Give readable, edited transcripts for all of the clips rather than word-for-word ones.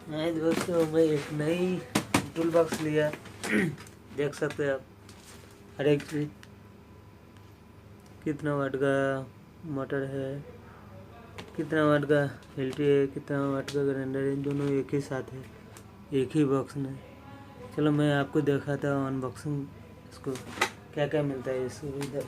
हाय दोस्तों, मैं एक नई टूल बॉक्स लिया। देख सकते हैं आप हर एक चीज, कितना वाट का मोटर है, कितना वाट का एलटी है, कितना वाट का ग्राइंडर है, दोनों एक ही साथ है, एक ही बॉक्स में। चलो मैं आपको दिखाता हूँ अनबॉक्सिंग, इसको क्या क्या मिलता है इसको इधर।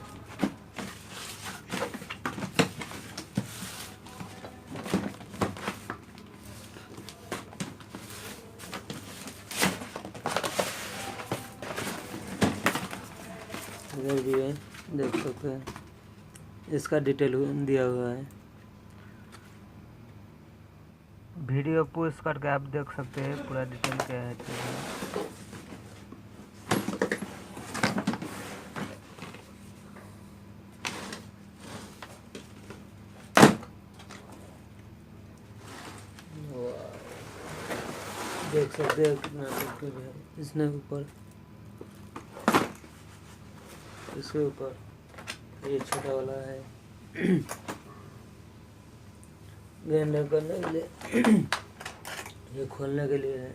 इधर भी है, देख सकते हैं, इसका डिटेल दिया हुआ है। वीडियो पोस्ट करके आप देख सकते हैं पूरा डिटेल क्या है। देख सकते हैं कितना डिटेल है इसने ऊपर, इसके ऊपर ये छोटा वाला है ग्राइंडर करने के लिए, ये खोलने के लिए है,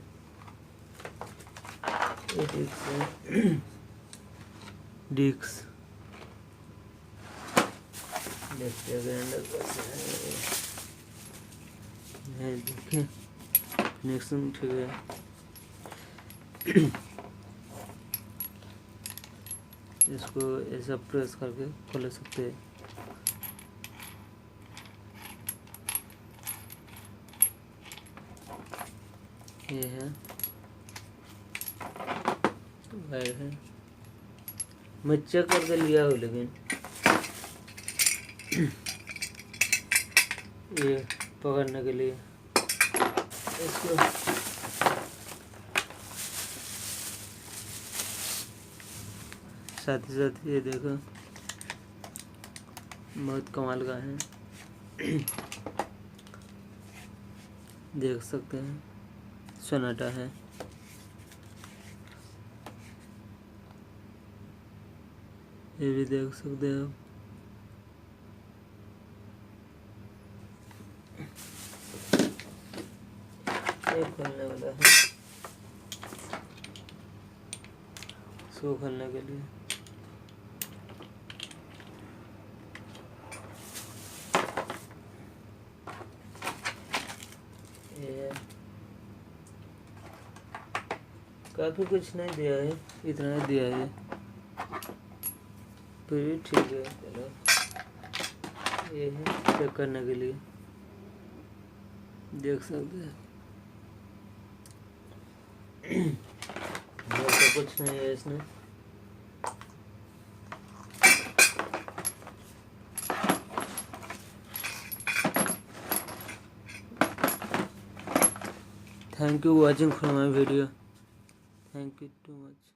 ये डिस्क है, डिस्क देखते हैं ग्राइंडर कैसे है, देखिए कनेक्शन ठीक है। इसको ऐसा प्रेस करके खोल सकते हैं। ये है वायर है, मैं चेक करके लिया हूँ, लेकिन ये पकड़ने के लिए इसको साथ ही साथ ये देखो बहुत कमाल का है। देख सकते हैं सोनाटा है, ये भी देख सकते हैं आप। ये खोलने वाला है, इसको खोलने के लिए ये काफी कुछ नहीं दिया है, इतना ही दिया है, फिर भी ठीक है। चलो ये है चेक करने के लिए, देख सकते हैं। और तो कुछ नहीं है इसमें। Thank you watching for my video. Thank you too much.